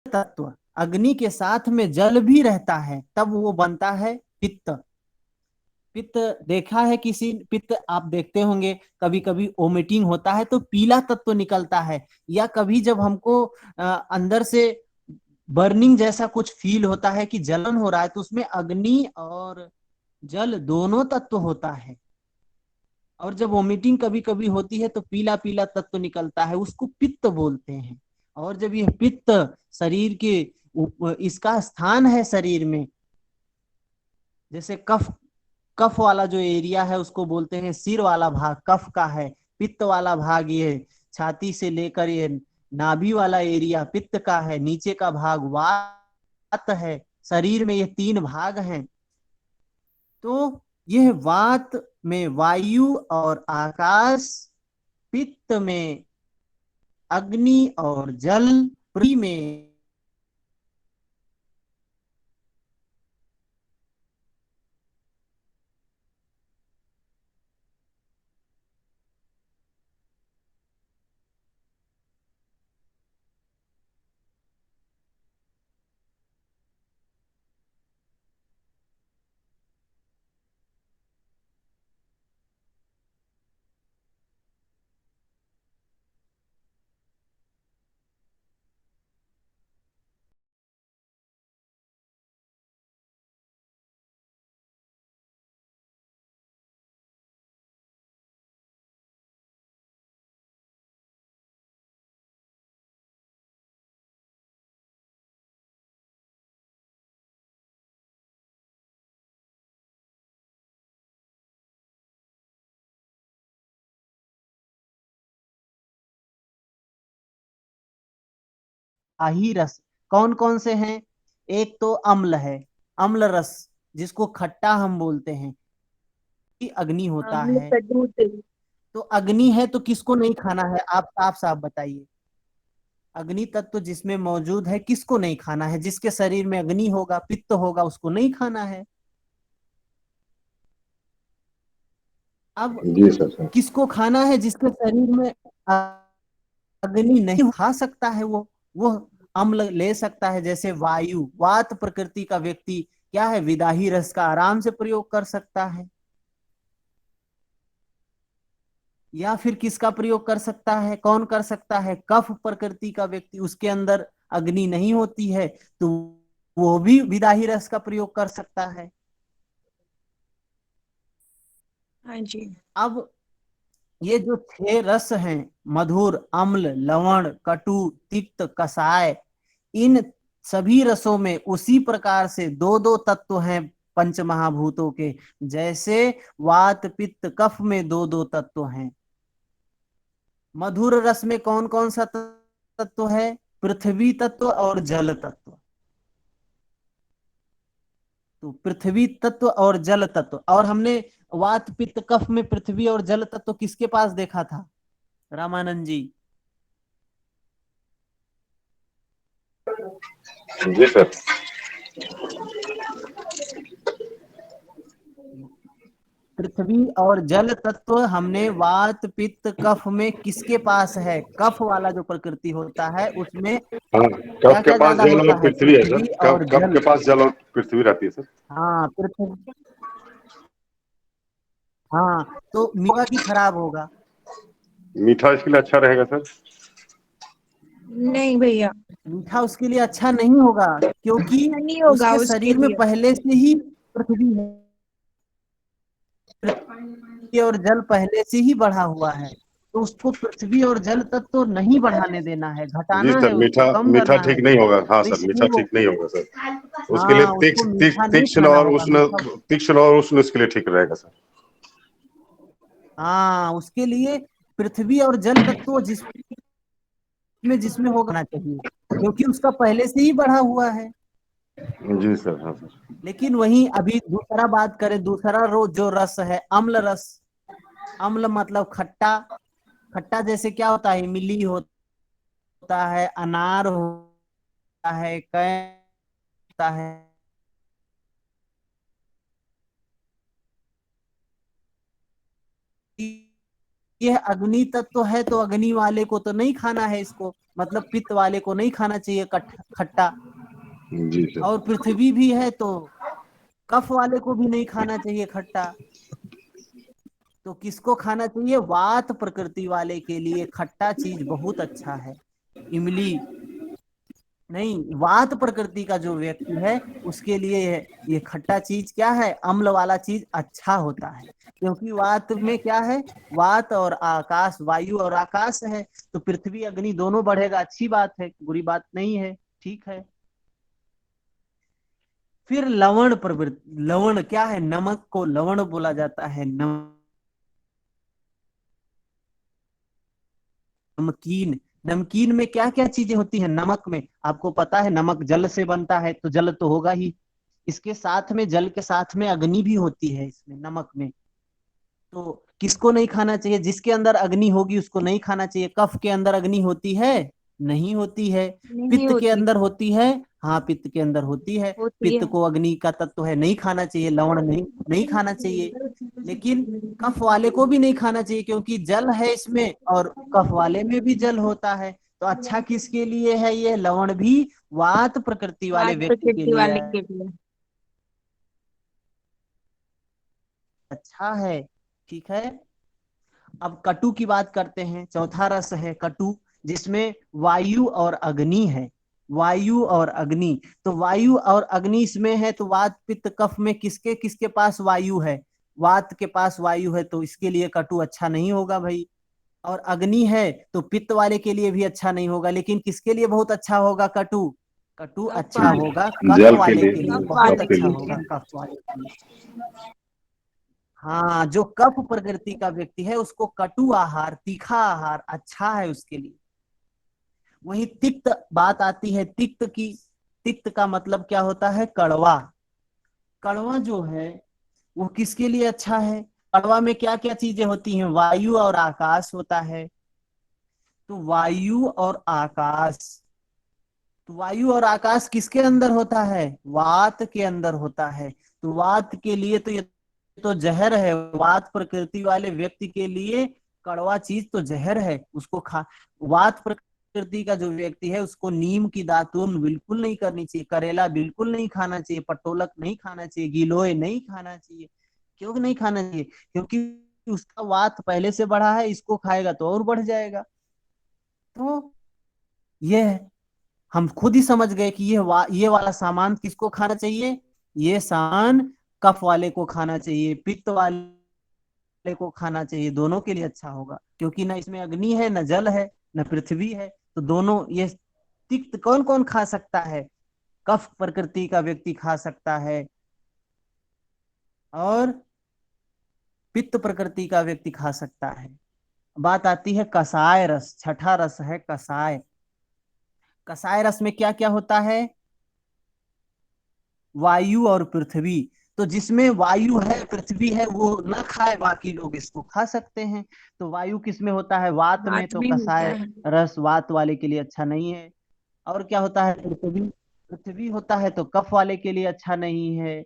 तत्व अग्नि के साथ में जल भी रहता है, तब वो बनता है पित्त। पित्त देखा है किसी, पित्त आप देखते होंगे कभी कभी वोमिटिंग होता है तो पीला तत्व निकलता है, या कभी जब हमको अंदर से बर्निंग जैसा कुछ फील होता है कि जलन हो रहा है, तो उसमें अग्नि और जल दोनों तत्व होता है। और जब वोमिटिंग कभी कभी होती है तो पीला पीला तत्व निकलता है, उसको पित्त बोलते हैं। और जब यह पित्त शरीर के इसका स्थान है शरीर में, जैसे कफ, कफ वाला जो एरिया है उसको बोलते हैं सिर वाला भाग कफ का है। पित्त वाला भाग ये छाती से लेकर ये नाभि वाला एरिया पित्त का है। नीचे का भाग वात है। शरीर में ये तीन भाग हैं। तो यह वात में वायु और आकाश, पित्त में अग्नि और जल, पृथ्वी में शाही रस कौन कौन से हैं? एक तो अम्ल है, अम्ल रस, जिसको खट्टा हम बोलते हैं, कि अग्नि होता आम्ल है। कटु तेल। तो अग्नि है तो किसको नहीं खाना है? आप साफ साफ बताइए। अग्नि तत्व जिसमें मौजूद है किसको नहीं खाना है? जिसके शरीर में अग्नि होगा, पित्त होगा, उसको नहीं खाना है। अब जी सर सर। किसको खाना है? जिसके शरीर में अग्नि नहीं खा सकता है, वो अम्ल ले सकता है। जैसे वायु, वात प्रकृति का व्यक्ति क्या है, विदाही रस का आराम से प्रयोग कर सकता है। या फिर किसका प्रयोग कर सकता है? कौन कर सकता है? कफ प्रकृति का व्यक्ति, उसके अंदर अग्नि नहीं होती है, तो वो भी विदाही रस का प्रयोग कर सकता है। हाँ जी। अब ये जो छह रस हैं, मधुर, अम्ल, लवण, कटु, तिक्त, कसाय, इन सभी रसों में उसी प्रकार से दो दो तत्व हैं पंच महाभूतों के। जैसे वात पित्त कफ में दो दो तत्व हैं। मधुर रस में कौन कौन सा तत्व है? पृथ्वी तत्व और जल तत्व। तो पृथ्वी तत्व और जल तत्व, और हमने वात पित्त कफ में पृथ्वी और जल तत्व किसके पास देखा था, रामानंद जी? जी सर। पृथ्वी और जल तत्व हमने वात पित्त कफ में किसके पास है? कफ वाला जो प्रकृति होता है उसमें हाँ, क्या कफ के क्या पास ज्यादा जल होता और है? पृथ्वी है सर। पृथ्वी कफ और कफ जल। के पास जल और पृथ्वी रहती है सर। हाँ पृथ्वी। हाँ, तो मीठा की खराब होगा। मीठा इसके लिए अच्छा रहेगा सर। नहीं भैया। मीठा उसके लिए अच्छा नहीं होगा, क्योंकि नहीं होगा उसके उसके शरीर में लिए। पहले से ही पृथ्वी है। पृथ्वी और जल पहले से ही बढ़ा हुआ है, तो उसको पृथ्वी और जल तत्व तो नहीं बढ़ाने देना है, जी घटाना सर, है, उसको मीठा कम मीठा करना है। ठीक नहीं होगा। हाँ तो सर, इसलिए मीठा वो, ठीक नहीं होगा सर। उसके लिए हाँ, उसको मीठा नहीं तीक्ष्ण खाना और होगा, उष्ण, मीठा। तीक्ष्ण और उष्ण उसके लिए ठीक रहेगा सर। हाँ, उसके लिए पृथ्वी और जल तत्व जिसमें होना चाहिए, क्योंकि उसका पहले से ही बढ़ा हुआ है। जी सर। हाँ सर। लेकिन वहीं अभी दूसरा बात करें, दूसरा जो रस है, अम्ल रस। अम्ल मतलब खट्टा। खट्टा जैसे क्या होता है? इमली होता है, अनार होता है, होता है। यह अग्नि तत्व है तो अग्नि वाले को तो नहीं खाना है इसको, मतलब पित्त वाले को नहीं खाना चाहिए खट्टा। जी सर। और पृथ्वी भी है तो कफ वाले को भी नहीं खाना चाहिए खट्टा। तो किसको खाना चाहिए? वात प्रकृति वाले के लिए खट्टा चीज बहुत अच्छा है। इमली नहीं, वात प्रकृति का जो व्यक्ति है उसके लिए ये खट्टा चीज क्या है, अम्ल वाला चीज अच्छा होता है। क्योंकि वात में क्या है, वात और आकाश, वायु और आकाश है, तो पृथ्वी अग्नि दोनों बढ़ेगा, अच्छी बात है, बुरी बात नहीं है, ठीक है। फिर लवण प्रवृत्ति, लवण क्या है, नमक को लवण बोला जाता है। नमकीन, नमकीन में क्या क्या चीजें होती हैं? नमक में आपको पता है, नमक जल से बनता है तो जल तो होगा ही, इसके साथ में जल के साथ में अग्नि भी होती है इसमें, नमक में। तो किसको नहीं खाना चाहिए? जिसके अंदर अग्नि होगी उसको नहीं खाना चाहिए। कफ के अंदर अग्नि होती है? नहीं होती है। नहीं पित्त के होती। अंदर होती है? हाँ, पित्त के अंदर होती है। होती पित्त है। को अग्नि का तत्व है, नहीं खाना चाहिए, लवण नहीं नहीं खाना चाहिए। लेकिन कफ वाले को भी नहीं खाना चाहिए क्योंकि जल है इसमें और कफ वाले में भी जल होता है। तो अच्छा किसके लिए है? ये लवण भी वात प्रकृति वाले बात व्यक्ति के प्रकृति लिए वाले के लिए। अच्छा है, ठीक है। अब कटु की बात करते हैं। चौथा रस है कटु, जिसमें वायु और अग्नि है। वायु और अग्नि, तो वायु और अग्नि इसमें है, तो वात पित्त कफ में किसके किसके पास वायु है? वात के पास वायु है, तो इसके लिए कटु अच्छा नहीं होगा भाई। और अग्नि है तो पित्त वाले के लिए भी अच्छा नहीं होगा, लेकिन किसके लिए बहुत अच्छा होगा कटु? कटु कफ अच्छा वाले। होगा कफ जल के वाले के लिए, लिए, कफ बहुत कफ वाले के अच्छा के लिए। होगा लिए। कफ वाले के लिए। हाँ, जो कफ प्रकृति का व्यक्ति है उसको कटु आहार, तीखा आहार अच्छा है उसके लिए। वही तिक्त बात आती है, तिक्त की। तिक्त का मतलब क्या होता है? कड़वा। कड़वा जो है वो किसके लिए अच्छा है? कड़वा में क्या क्या चीजें होती हैं? वायु और आकाश होता है। तो वायु और आकाश, तो वायु और आकाश किसके अंदर होता है? वात के अंदर होता है। तो वात के लिए तो ये तो जहर है, वात प्रकृति वाले व्यक्ति के लिए कड़वा चीज तो जहर है, उसको खा। वात प्रकृति का जो व्यक्ति है उसको नीम की दातून बिल्कुल नहीं करनी चाहिए, करेला बिल्कुल नहीं खाना चाहिए, पटोलक नहीं खाना चाहिए, गिलोय नहीं खाना चाहिए। क्यों नहीं खाना चाहिए? क्योंकि उसका वात पहले से बढ़ा है, इसको खाएगा तो और बढ़ जाएगा। तो ये है, हम खुद ही समझ गए कि ये वाला सामान किसको खाना चाहिए? ये सामान कफ वाले को खाना चाहिए, पित्त वाले को खाना चाहिए, दोनों के लिए अच्छा होगा। क्योंकि ना इसमें अग्नि है, ना जल है, ना पृथ्वी है, तो दोनों ये तिक्त कौन कौन खा सकता है? कफ प्रकृति का व्यक्ति खा सकता है, और पित्त प्रकृति का व्यक्ति खा सकता है। बात आती है कसाय रस, छठा रस है कसाय। कसाय रस में क्या क्या होता है? वायु और पृथ्वी। तो जिसमें वायु है पृथ्वी है वो ना खाए, बाकी लोग इसको खा सकते हैं। तो वायु किस में होता है? वात में, हाथ तो में होता कसाय है। रस वात वाले के लिए अच्छा नहीं है। और क्या होता है? पृथ्वी, पृथ्वी होता है तो कफ वाले के लिए अच्छा नहीं है,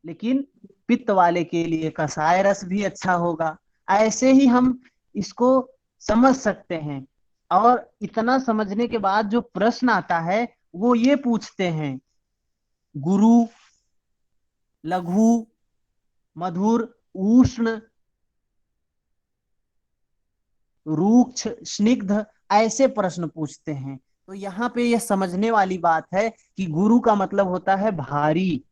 लेकिन पित्त वाले के लिए कसाय रस भी अच्छा होगा। ऐसे ही हम इसको समझ सकते हैं। और इतना समझने के बाद जो प्रश्न आता है वो ये पूछते हैं, गुरु, लघु, मधुर, उष्ण, रूक्ष, स्निग्ध, ऐसे प्रश्न पूछते हैं। तो यहाँ पे यह समझने वाली बात है कि गुरु का मतलब होता है भारी,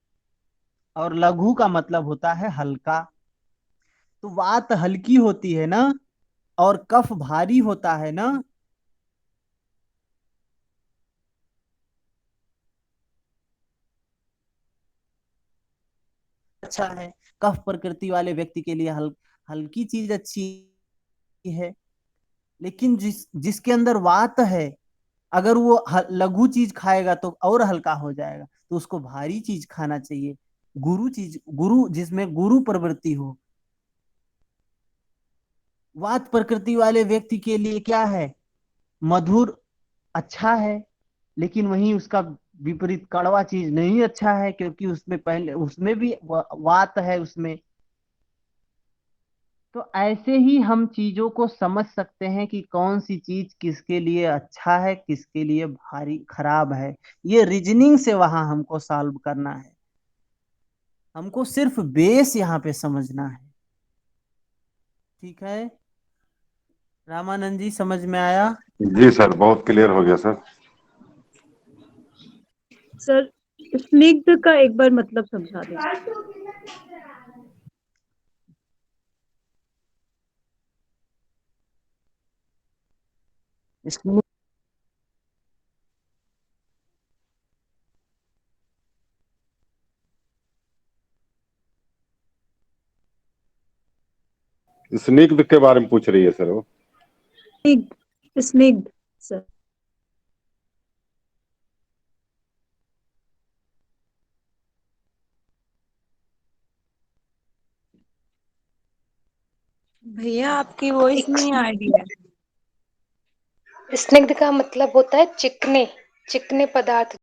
और लघु का मतलब होता है हल्का। तो वात हल्की होती है ना, और कफ भारी होता है ना। अच्छा है, कफ प्रकृति वाले व्यक्ति के लिए हल्की चीज अच्छी है। लेकिन जिसके अंदर वात है, अगर वो लघु चीज खाएगा तो और हल्का हो जाएगा, तो उसको भारी चीज खाना चाहिए। गुरु चीज, गुरु जिसमें गुरु प्रवृत्ति हो। वात प्रकृति वाले व्यक्ति के लिए क्या है? मधुर अच्छा है, लेकिन वहीं उसका विपरीत कड़वा चीज नहीं अच्छा है, क्योंकि उसमें पहले उसमें भी वात है उसमें। तो ऐसे ही हम चीजों को समझ सकते हैं कि कौन सी चीज किसके लिए अच्छा है, किसके लिए भारी खराब है। ये रीजनिंग से वहां हमको सॉल्व करना है, हमको सिर्फ बेस यहाँ पे समझना है। ठीक है रामानंद जी, समझ में आया? जी सर, बहुत क्लियर हो गया सर। सर स्निग्ध का एक बार मतलब समझा दीजिए। इसमें स्निग्ध के बारे में पूछ रही है सर वो। स्निग्ध स्निग्ध सर। भैया आपकी वॉइस नहीं आ रही है। स्निग्ध का मतलब होता है चिकने, चिकने पदार्थ